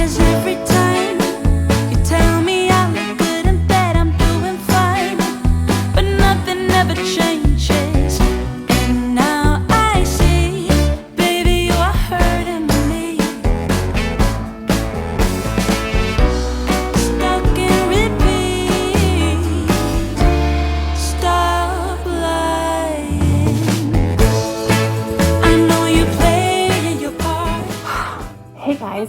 'cause every time you tell me I look good in bed, I'm doing fine, but nothing ever changes. And now I see, baby, you are hurting me. Stuck in repeat. Stop lying. I know you played your part. Hey guys,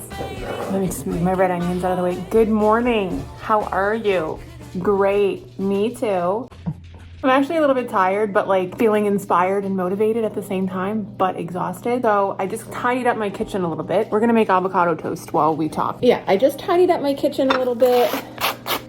let me just move my red onions out of the way. Good morning. How are you? Great. Me too. I'm actually a little bit tired, but like feeling inspired and motivated at the same time, but exhausted. So I just tidied up my kitchen a little bit. We're gonna make avocado toast while we talk. Yeah, I just tidied up my kitchen a little bit.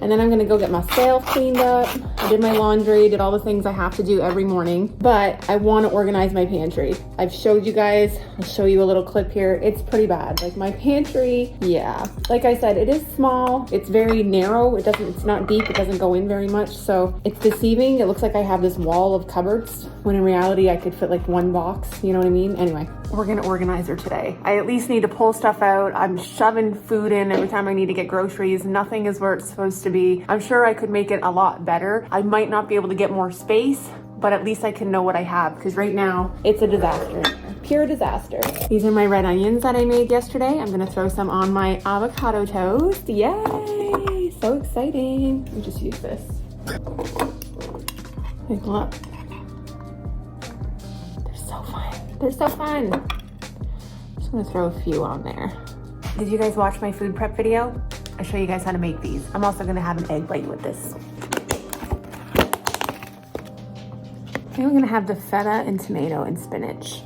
And then I'm gonna go get myself cleaned up. I did my laundry, did all the things I have to do every morning, but I wanna organize my pantry. I've showed you guys, I'll show you a little clip here. It's pretty bad. Like my pantry, yeah. Like I said, it is small. It's very narrow. It's not deep. It doesn't go in very much. So it's deceiving. It looks like I have this wall of cupboards when in reality I could fit like one box. You know what I mean? Anyway, we're gonna organize her today. I at least need to pull stuff out. I'm shoving food in every time I need to get groceries. Nothing is where it's supposed to be. I'm sure I could make it a lot better. I might not be able to get more space, but at least I can know what I have, because right now it's a disaster. Pure disaster. These are my red onions that I made yesterday. I'm gonna throw some on my avocado toast. Yay! So exciting. Let me just use this. Like, look. They're so fun. They're so fun. I'm just gonna throw a few on there. Did you guys watch my food prep video? I show you guys how to make these. I'm also gonna have an egg bite with this. I'm gonna have the feta and tomato and spinach.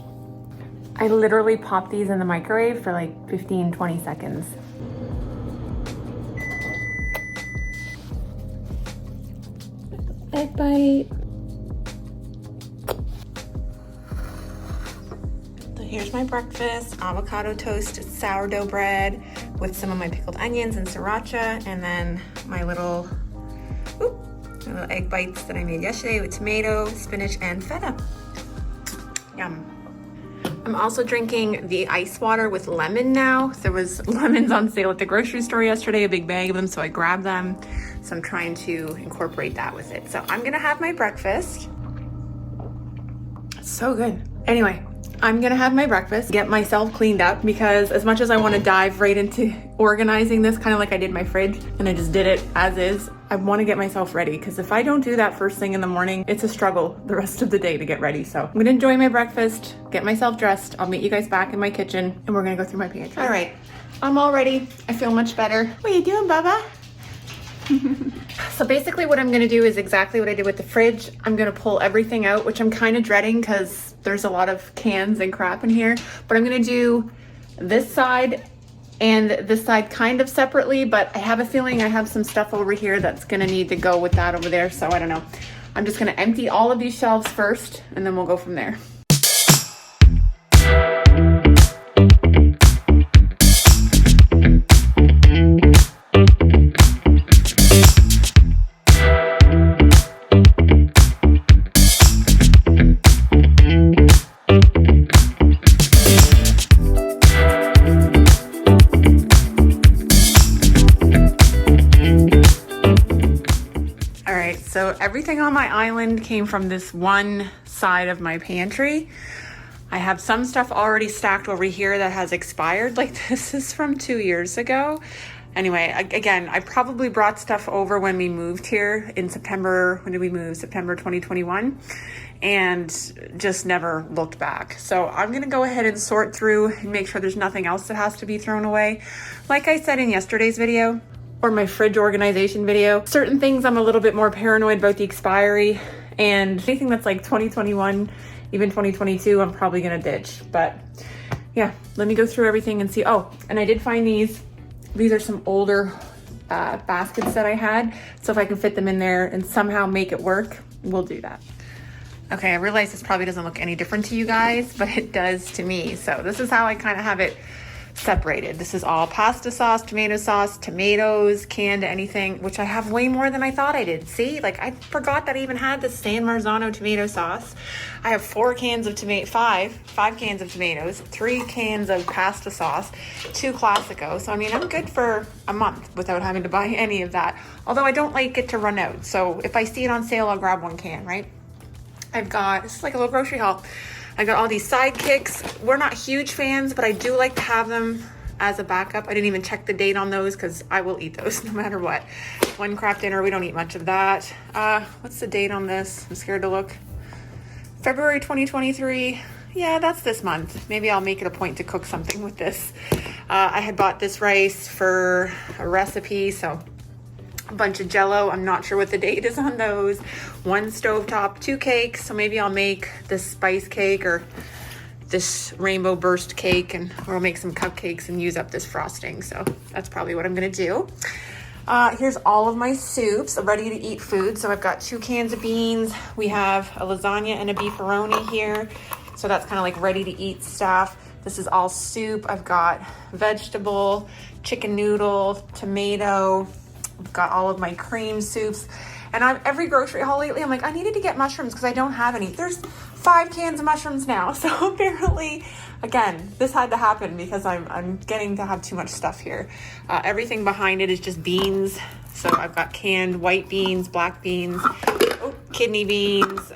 I literally pop these in the microwave for like 15, 20 seconds. Egg bite. So here's my breakfast: avocado toast, sourdough bread with some of my pickled onions and sriracha, and then my little egg bites that I made yesterday with tomato, spinach, and feta. Yum. I'm also drinking the ice water with lemon now. There was lemons on sale at the grocery store yesterday, a big bag of them, so I grabbed them. So I'm trying to incorporate that with it. So I'm gonna have my breakfast. It's so good. Anyway, I'm gonna have my breakfast, get myself cleaned up, because as much as I wanna dive right into organizing this, kind of like I did my fridge, and I just did it as is, I wanna get myself ready, because if I don't do that first thing in the morning, it's a struggle the rest of the day to get ready. So I'm gonna enjoy my breakfast, get myself dressed. I'll meet you guys back in my kitchen, and we're gonna go through my pantry. All right, I'm all ready. I feel much better. What are you doing, Bubba? So basically what I'm gonna do is exactly what I did with the fridge. I'm gonna pull everything out, which I'm kind of dreading because there's a lot of cans and crap in here, but I'm gonna do this side and this side kind of separately, but I have a feeling I have some stuff over here that's gonna need to go with that over there, so I don't know. I'm just gonna empty all of these shelves first, and then we'll go from there. So everything on my island came from this one side of my pantry. I have some stuff already stacked over here that has expired. Like this is from 2 years ago. Anyway, again, I probably brought stuff over when we moved here in September. When did we move? September 2021. And just never looked back. So I'm gonna go ahead and sort through and make sure there's nothing else that has to be thrown away. Like I said in yesterday's video, or my fridge organization video, certain things I'm a little bit more paranoid about the expiry, and anything that's like 2021, even 2022, I'm probably gonna ditch. But yeah, let me go through everything and see. Oh, and I did find these. These are some older baskets that I had. So if I can fit them in there and somehow make it work, we'll do that. Okay, I realize this probably doesn't look any different to you guys, but it does to me. So this is how I kind of have it separated. This is all pasta sauce, tomatoes, canned anything, which I have way more than I thought I did. See, like I forgot that I even had the San Marzano tomato sauce. I have 5 cans of tomatoes, 3 cans of pasta sauce, 2 Classico. So I mean, I'm good for a month without having to buy any of that. Although I don't like it to run out. So if I see it on sale, I'll grab 1 can, right? This is like a little grocery haul. I got all these sidekicks. We're not huge fans, but I do like to have them as a backup. I didn't even check the date on those because I will eat those no matter what. One craft dinner, we don't eat much of that. What's the date on this? I'm scared to look. February 2023. Yeah, that's this month. Maybe I'll make it a point to cook something with this. I had bought this rice for a recipe, so a bunch of Jello. I'm not sure what the date is on those. 1 stovetop, 2 cakes. So maybe I'll make this spice cake or this rainbow burst cake, or I'll make some cupcakes and use up this frosting. So that's probably what I'm gonna do. Here's all of my soups, ready to eat food. So I've got 2 cans of beans. We have a lasagna and a beefaroni here. So that's kind of like ready to eat stuff. This is all soup. I've got vegetable, chicken noodle, tomato. I've got all of my cream soups. And every grocery haul lately, I'm like, I needed to get mushrooms because I don't have any. There's 5 cans of mushrooms now. So apparently, again, this had to happen because I'm getting to have too much stuff here. Everything behind it is just beans. So I've got canned white beans, black beans, kidney beans,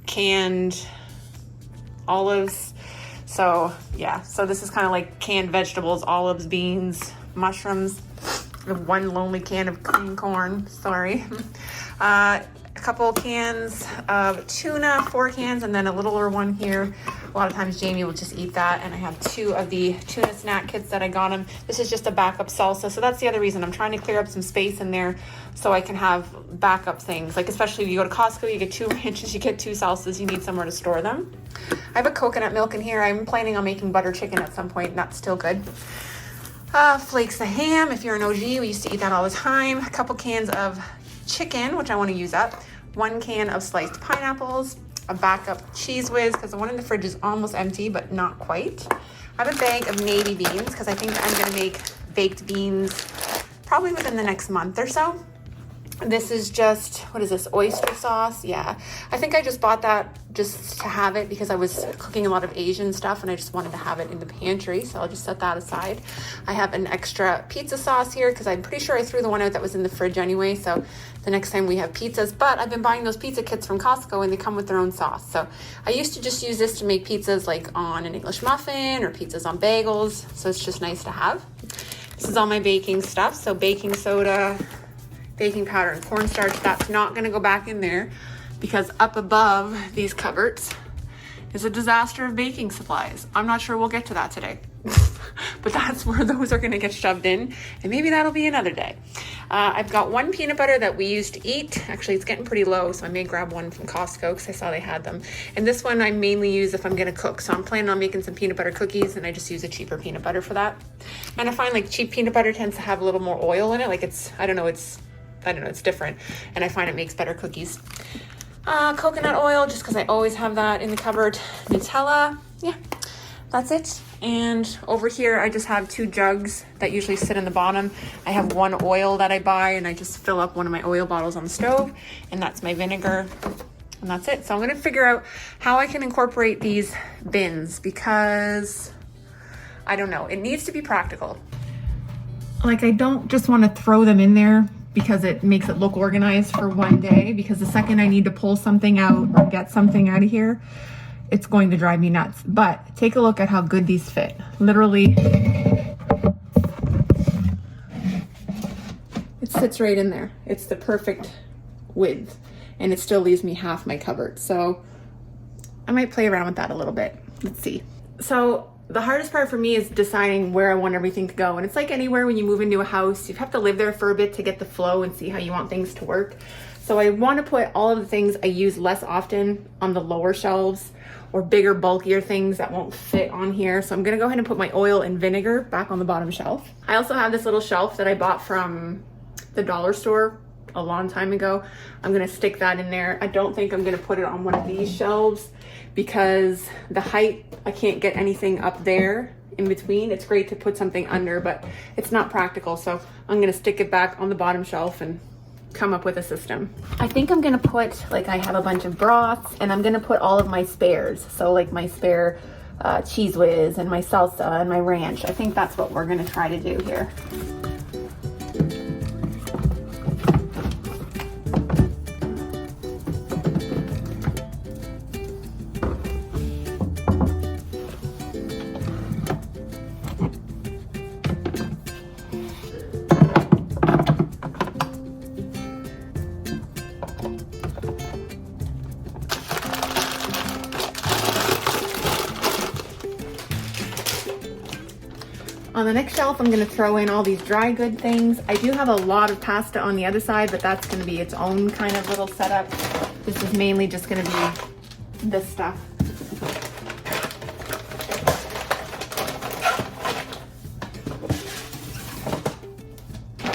canned olives. So yeah, so this is kind of like canned vegetables, olives, beans, mushrooms. I have 1 lonely can of green corn, sorry. A couple cans of tuna, 4 cans, and then a littler one here. A lot of times Jamie will just eat that, and I have 2 of the tuna snack kits that I got him. This is just a backup salsa, so that's the other reason. I'm trying to clear up some space in there so I can have backup things. Like especially if you go to Costco, you get 2 ranches, you get 2 salsas, you need somewhere to store them. I have a coconut milk in here. I'm planning on making butter chicken at some point, and that's still good. Flakes of ham. If you're an OG, we used to eat that all the time. A couple cans of chicken, which I want to use up. 1 can of sliced pineapples. A backup Cheese Whiz because the one in the fridge is almost empty, but not quite. I have a bag of navy beans because I think I'm going to make baked beans probably within the next month or so. This is just, what is this, oyster sauce? Yeah, I think I just bought that just to have it because I was cooking a lot of Asian stuff and I just wanted to have it in the pantry, so I'll just set that aside. I have an extra pizza sauce here because I'm pretty sure I threw the one out that was in the fridge anyway, so the next time we have pizzas, but I've been buying those pizza kits from Costco and they come with their own sauce. So I used to just use this to make pizzas like on an English muffin or pizzas on bagels, so it's just nice to have. This is all my baking stuff, so baking soda, baking powder, and cornstarch. That's not going to go back in there because up above these cupboards is a disaster of baking supplies. I'm not sure we'll get to that today, but that's where those are going to get shoved in, and maybe that'll be another day. I've got 1 peanut butter that we used to eat. Actually, it's getting pretty low, so I may grab one from Costco because I saw they had them. And this one I mainly use if I'm going to cook. So I'm planning on making some peanut butter cookies, and I just use a cheaper peanut butter for that. And I find like cheap peanut butter tends to have a little more oil in it. Like it's different, and I find it makes better cookies. Coconut oil, just because I always have that in the cupboard. Nutella, yeah, that's it. And over here, I just have 2 jugs that usually sit in the bottom. I have 1 oil that I buy, and I just fill up one of my oil bottles on the stove, and that's my vinegar, and that's it. So I'm gonna figure out how I can incorporate these bins because I don't know, it needs to be practical. Like I don't just want to throw them in there because it makes it look organized for one day, because the second I need to pull something out or get something out of here, it's going to drive me nuts. But take a look at how good these fit. Literally, it sits right in there. It's the perfect width, and it still leaves me half my cupboard. So I might play around with that a little bit. Let's see. So the hardest part for me is deciding where I want everything to go. And it's like anywhere when you move into a house, you have to live there for a bit to get the flow and see how you want things to work. So I want to put all of the things I use less often on the lower shelves, or bigger, bulkier things that won't fit on here. So I'm gonna go ahead and put my oil and vinegar back on the bottom shelf. I also have this little shelf that I bought from the dollar store a long time ago. I'm gonna stick that in there. I don't think I'm gonna put it on one of these shelves because the height, I can't get anything up there in between. It's great to put something under, but it's not practical. So I'm gonna stick it back on the bottom shelf and come up with a system. I think I'm gonna put, like, I have a bunch of broths and I'm gonna put all of my spares. So like my spare cheese whiz and my salsa and my ranch. I think that's what we're gonna try to do here. On the next shelf, I'm gonna throw in all these dry good things. I do have a lot of pasta on the other side, but that's gonna be its own kind of little setup. This is mainly just gonna be this stuff.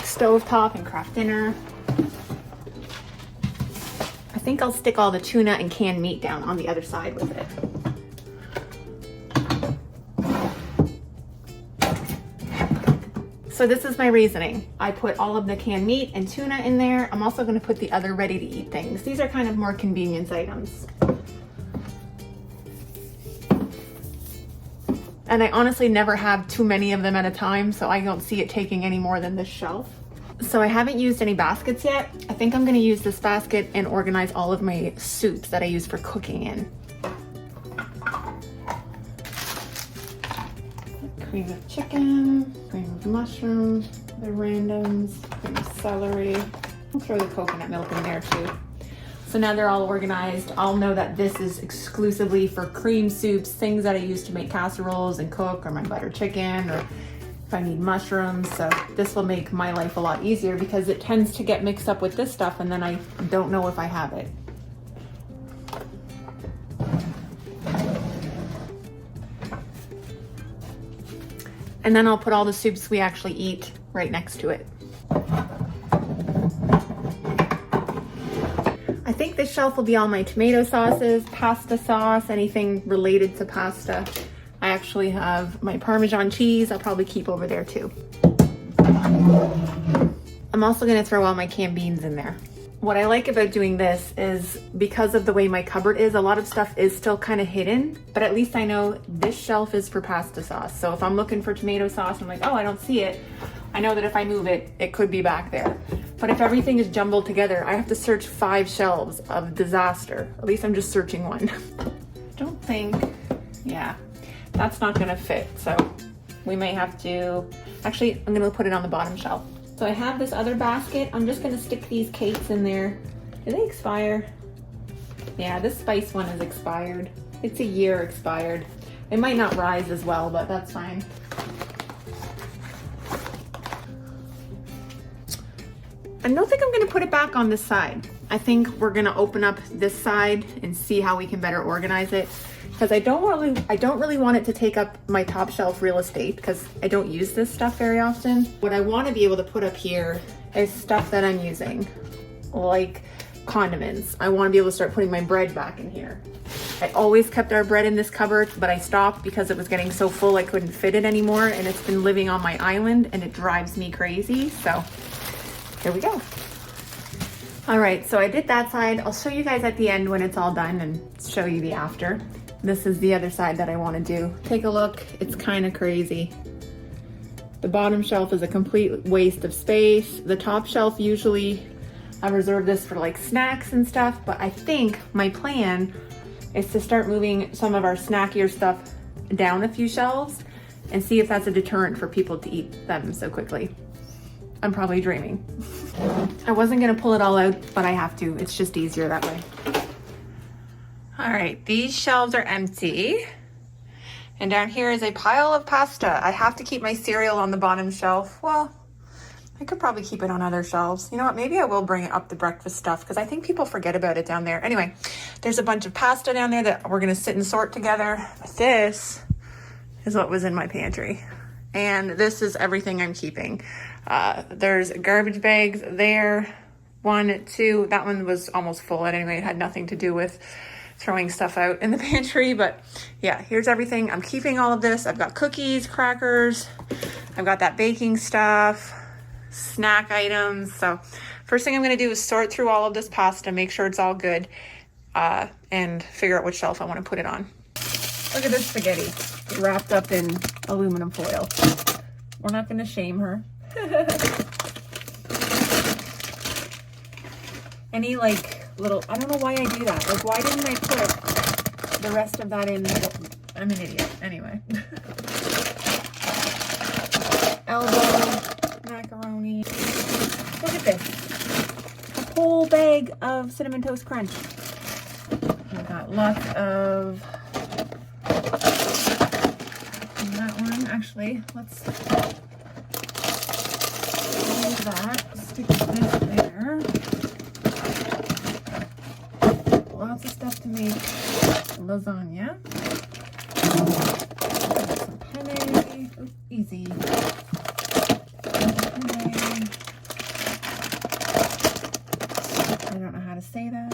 Stovetop and craft dinner. I think I'll stick all the tuna and canned meat down on the other side with it. So this is my reasoning. I put all of the canned meat and tuna in there. I'm also gonna put the other ready to eat things. These are kind of more convenience items. And I honestly never have too many of them at a time, so I don't see it taking any more than this shelf. So I haven't used any baskets yet. I think I'm gonna use this basket and organize all of my soups that I use for cooking in. Cream of chicken, cream of mushrooms, the randoms, cream of celery. I'll throw the coconut milk in there too. So now they're all organized. I'll know that this is exclusively for cream soups, things that I use to make casseroles and cook, or my butter chicken, or if I need mushrooms. So this will make my life a lot easier because it tends to get mixed up with this stuff and then I don't know if I have it. And then I'll put all the soups we actually eat right next to it. I think this shelf will be all my tomato sauces, pasta sauce, anything related to pasta. I actually have my Parmesan cheese I'll probably keep over there too. I'm also gonna throw all my canned beans in there. What I like about doing this is because of the way my cupboard is, a lot of stuff is still kind of hidden, but at least I know this shelf is for pasta sauce. So if I'm looking for tomato sauce, I'm like, oh, I don't see it. I know that if I move it, it could be back there. But if everything is jumbled together, I have to search 5 shelves of disaster. At least I'm just searching one. Don't think, yeah, that's not gonna fit. So we may have to, actually, I'm gonna put it on the bottom shelf. So I have this other basket. I'm just gonna stick these cakes in there. Do they expire? Yeah, this spice one is expired. It's a year expired. It might not rise as well, but that's fine. I don't think I'm gonna put it back on this side. I think we're gonna open up this side and see how we can better organize it. Because I don't really want it to take up my top shelf real estate because I don't use this stuff very often. What I want to be able to put up here is stuff that I'm using, like condiments. I want to be able to start putting my bread back in here. I always kept our bread in this cupboard, but I stopped because it was getting so full I couldn't fit it anymore, and it's been living on my island and it drives me crazy. So here we go. All right, so I did that side. I'll show you guys at the end when it's all done and show you the after. This is the other side that I want to do. Take a look, it's kind of crazy. The bottom shelf is a complete waste of space. The top shelf, usually I reserve this for like snacks and stuff, but I think my plan is to start moving some of our snackier stuff down a few shelves and see if that's a deterrent for people to eat them so quickly. I'm probably dreaming. I wasn't gonna pull it all out, but I have to. It's just easier that way. All right, these shelves are empty. And down here is a pile of pasta. I have to keep my cereal on the bottom shelf. Well, I could probably keep it on other shelves. You know what, maybe I will bring up the breakfast stuff because I think people forget about it down there. Anyway, there's a bunch of pasta down there that we're gonna sit and sort together. This is what was in my pantry. And this is everything I'm keeping. There's garbage bags there, 1, 2, that one was almost full anyway. It had nothing to do with throwing stuff out in the pantry, but yeah, here's everything. I'm keeping all of this. I've got cookies, crackers, I've got that baking stuff, snack items. So first thing I'm gonna do is sort through all of this pasta, make sure it's all good, and figure out which shelf I wanna put it on. Look at this spaghetti wrapped up in aluminum foil. We're not gonna shame her. Any like little, I don't know why I do that. Like, why didn't I put the rest of that in? I'm an idiot. Anyway. Elbow, macaroni. Look at this. A whole bag of Cinnamon Toast Crunch. We've got lots of that one. Actually, let's use that. Stick this there. Lots of stuff to make lasagna. Some penne. Oops, easy. Penne. I don't know how to say that.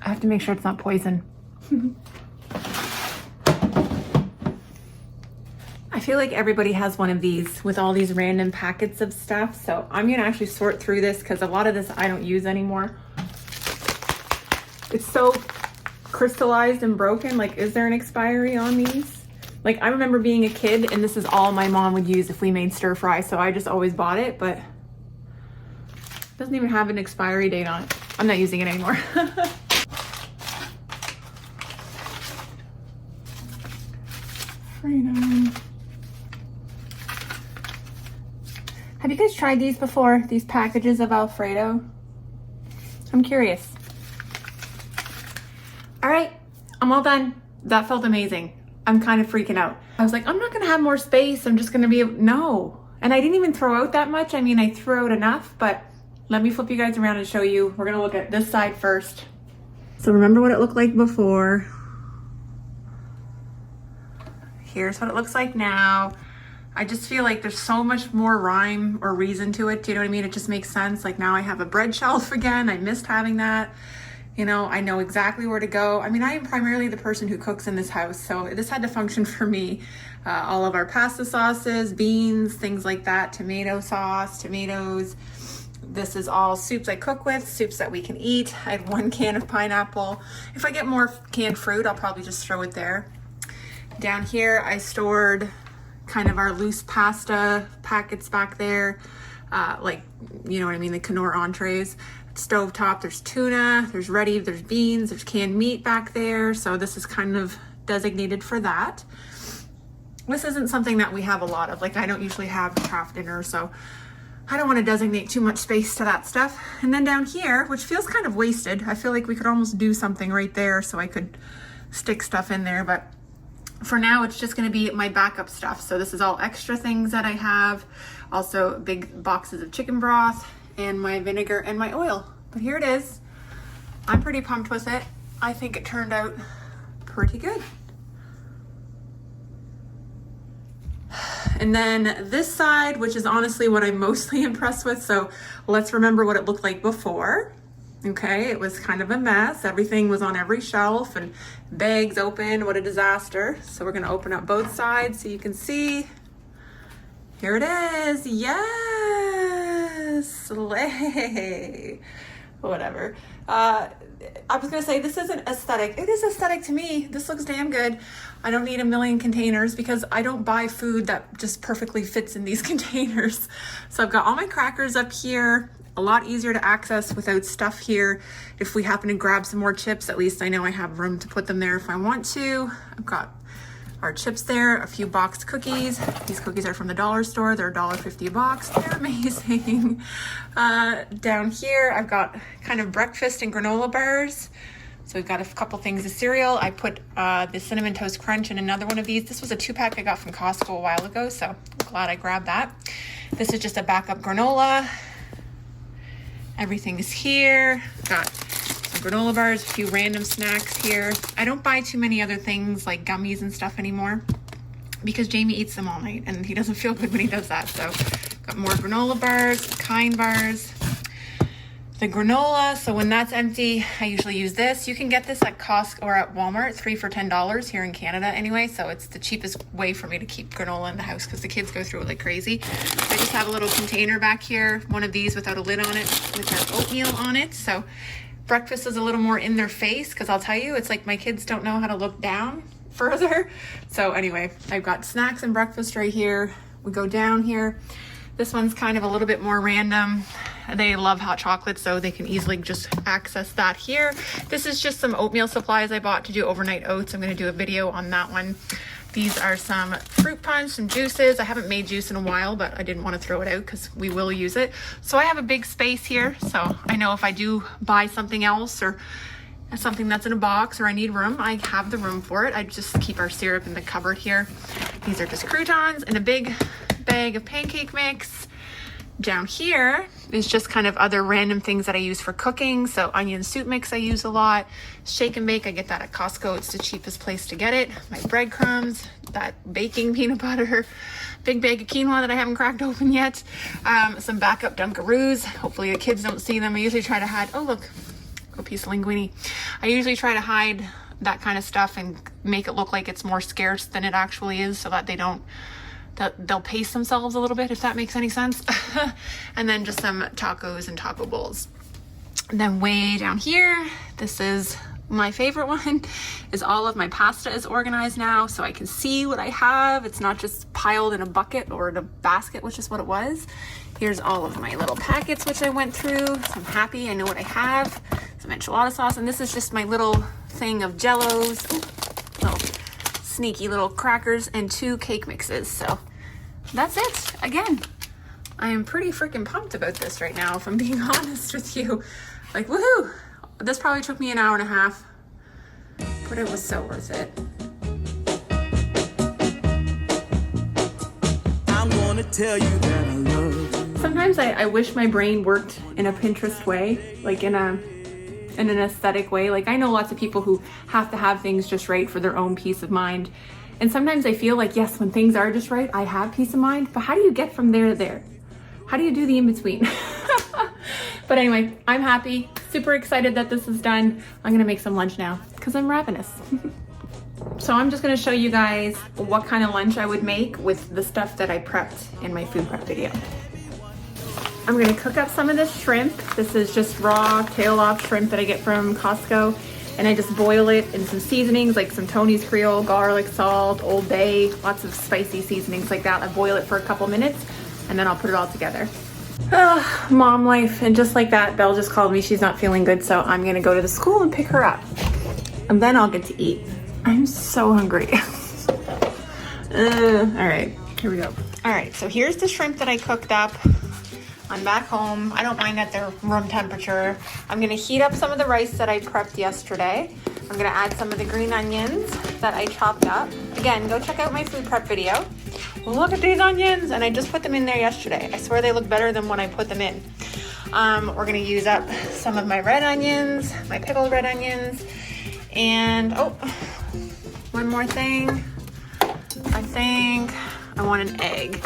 I have to make sure it's not poison. I feel like everybody has one of these with all these random packets of stuff. So I'm gonna actually sort through this because a lot of this I don't use anymore. It's so crystallized and broken. Like, is there an expiry on these? Like, I remember being a kid and this is all my mom would use if we made stir fry. So I just always bought it, but it doesn't even have an expiry date on it. I'm not using it anymore. Freedom. Have you guys tried these before? These packages of Alfredo? I'm curious. All right, I'm all done. That felt amazing. I'm kind of freaking out. I was like, I'm not gonna have more space. I'm just gonna be, no. And I didn't even throw out that much. I mean, I threw out enough, but let me flip you guys around and show you. We're gonna look at this side first. So remember what it looked like before. Here's what it looks like now. I just feel like there's so much more rhyme or reason to it. Do you know what I mean? It just makes sense. Like, now I have a bread shelf again. I missed having that. You know, I know exactly where to go. I mean, I am primarily the person who cooks in this house, so this had to function for me. All of our pasta sauces, beans, things like that, tomato sauce, tomatoes. This is all soups I cook with, soups that we can eat. I had 1 can of pineapple. If I get more canned fruit, I'll probably just throw it there. Down here, I stored kind of our loose pasta packets back there. Like, you know what I mean, the Knorr entrees. Stovetop, there's tuna, there's there's beans, there's canned meat back there. So this is kind of designated for that. This isn't something that we have a lot of. Like, I don't usually have craft dinner, so I don't want to designate too much space to that stuff. And then down here, which feels kind of wasted, I feel like we could almost do something right there so I could stick stuff in there, but for now, it's just gonna be my backup stuff. So this is all extra things that I have. Also big boxes of chicken broth and my vinegar and my oil. But here it is. I'm pretty pumped with it. I think it turned out pretty good. And then this side, which is honestly what I'm mostly impressed with. So let's remember what it looked like before. Okay, it was kind of a mess. Everything was on every shelf and bags open. What a disaster. So we're gonna open up both sides so you can see. Here it is. Yes, slay. Whatever. I was gonna say, this isn't aesthetic. It is aesthetic to me. This looks damn good. I don't need a million containers because I don't buy food that just perfectly fits in these containers. So I've got all my crackers up here. A lot easier to access without stuff here. If we happen to grab some more chips, at least I know I have room to put them there if I want to. I've got our chips there, a few boxed cookies. These cookies are from the dollar store. They're $1.50 a box. They're amazing. Down here, I've got kind of breakfast and granola bars. So we've got a couple things of cereal. I put the Cinnamon Toast Crunch in another one of these. This was a 2-pack I got from Costco a while ago, so I'm glad I grabbed that. This is just a backup granola. Everything is here. Got some granola bars, a few random snacks here. I don't buy too many other things like gummies and stuff anymore because Jamie eats them all night and he doesn't feel good when he does that. So got more granola bars, Kind bars, the granola. So when that's empty, I usually use this. You can get this at Costco or at Walmart, 3 for $10 here in Canada anyway. So it's the cheapest way for me to keep granola in the house because the kids go through it like crazy. I just have a little container back here, one of these without a lid on it with our oatmeal on it. So breakfast is a little more in their face because I'll tell you, it's like my kids don't know how to look down further. So anyway, I've got snacks and breakfast right here. We go down here. This one's kind of a little bit more random. They love hot chocolate, so they can easily just access that here. This is just some oatmeal supplies I bought to do overnight oats. I'm gonna do a video on that one. These are some fruit punch, some juices. I haven't made juice in a while, but I didn't want to throw it out because we will use it. So I have a big space here. So I know if I do buy something else or something that's in a box or I need room, I have the room for it. I just keep our syrup in the cupboard here. These are just croutons and a big bag of pancake mix. Down here is just kind of other random things that I use for cooking. So onion soup mix I use a lot. Shake and bake, I get that at Costco. It's the cheapest place to get it. My breadcrumbs, that baking peanut butter, big bag of quinoa that I haven't cracked open yet. Some backup Dunkaroos. Hopefully the kids don't see them. I usually try to hide, oh look, a piece of linguine. I usually try to hide that kind of stuff and make it look like it's more scarce than it actually is so that they'll pace themselves a little bit, if that makes any sense. And then just some tacos and taco bowls. And then way down here, this is my favorite one, is all of my pasta is organized now so I can see what I have. It's not just piled in a bucket or in a basket, which is what it was. Here's all of my little packets, which I went through. So I'm happy, I know what I have. Some enchilada sauce, and this is just my little thing of Jellos. Little sneaky little crackers and 2 cake mixes. So that's it. Again, I am pretty freaking pumped about this right now, if I'm being honest with you. Like, woohoo! This probably took me an hour and a half, but it was so worth it. I'm gonna tell you that I love you. Sometimes I wish my brain worked in a Pinterest way, like in an aesthetic way. Like, I know lots of people who have to have things just right for their own peace of mind. And sometimes I feel like, yes, when things are just right, I have peace of mind, but how do you get from there to there? How do you do the in-between? But anyway, I'm happy, super excited that this is done. I'm gonna make some lunch now because I'm ravenous. So I'm just gonna show you guys what kind of lunch I would make with the stuff that I prepped in my food prep video. I'm gonna cook up some of this shrimp. This is just raw tail off shrimp that I get from Costco. And I just boil it in some seasonings like some Tony's Creole, garlic, salt, Old Bay, lots of spicy seasonings like that. I boil it for a couple minutes and then I'll put it all together. Mom life. And just like that, Belle just called me. She's not feeling good, so I'm gonna go to the school and pick her up. And then I'll get to eat. I'm so hungry. All right, here we go. All right, so here's the shrimp that I cooked up. I'm back home. I don't mind at their room temperature. I'm gonna heat up some of the rice that I prepped yesterday. I'm gonna add some of the green onions that I chopped up. Again, go check out my food prep video. Look at these onions, and I just put them in there yesterday. I swear they look better than when I put them in. We're gonna use up some of my red onions, my pickled red onions, and oh, one more thing. I think I want an egg.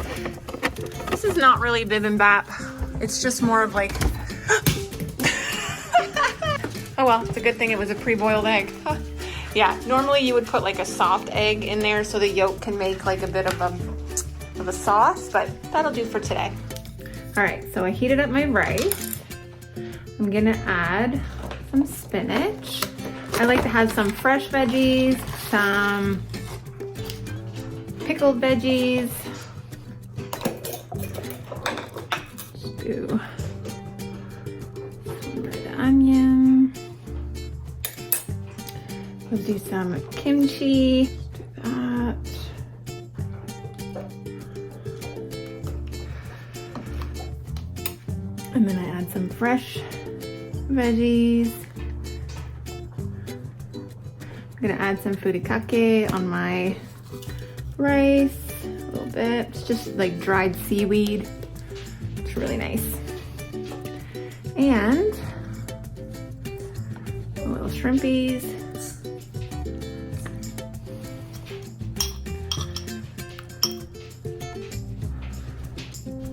This is not really bibimbap. It's just more of like, oh well, it's a good thing it was a pre-boiled egg. Yeah, normally you would put like a soft egg in there so the yolk can make like a bit of a sauce, but that'll do for today. All right, so I heated up my rice. I'm gonna add some spinach. I like to have some fresh veggies, some pickled veggies. Just do some red onion. We'll do some kimchi. Do that. And then I add some fresh veggies. I'm gonna add some furikake on my rice, a little bit. It's just like dried seaweed. It's really nice. And shrimpies.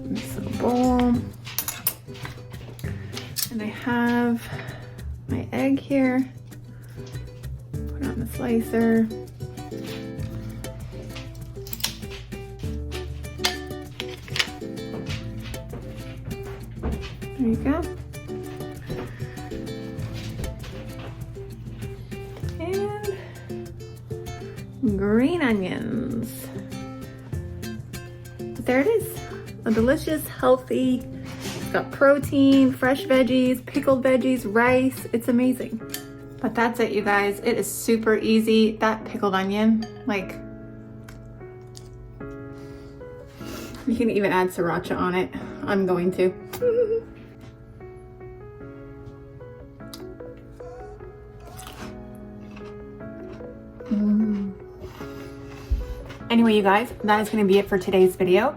This little bowl. And I have my egg here. Put on the slicer. There you go. And green onions. There it is. A delicious, healthy, it's got protein, fresh veggies, pickled veggies, rice. It's amazing. But that's it, you guys. It is super easy. That pickled onion, like, you can even add sriracha on it. I'm going to. Anyway, you guys, that is going to be it for today's video.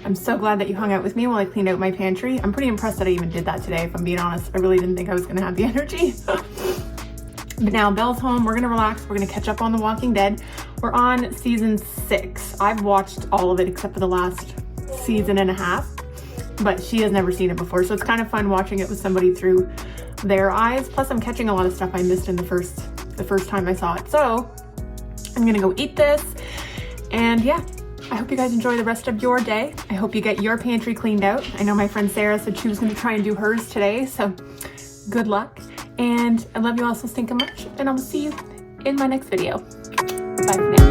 I'm so glad that you hung out with me while I cleaned out my pantry. I'm pretty impressed that I even did that today, if I'm being honest. I really didn't think I was going to have the energy. But now Belle's home. We're going to relax. We're going to catch up on The Walking Dead. We're on season 6. I've watched all of it except for the last season and a half, but she has never seen it before. So it's kind of fun watching it with somebody through their eyes. Plus I'm catching a lot of stuff I missed in the first time I saw it. So I'm going to go eat this. And yeah, I hope you guys enjoy the rest of your day. I hope you get your pantry cleaned out. I know my friend Sarah said she was going to try and do hers today, so good luck. And I love you all so stinking much, and I will see you in my next video. Bye for now.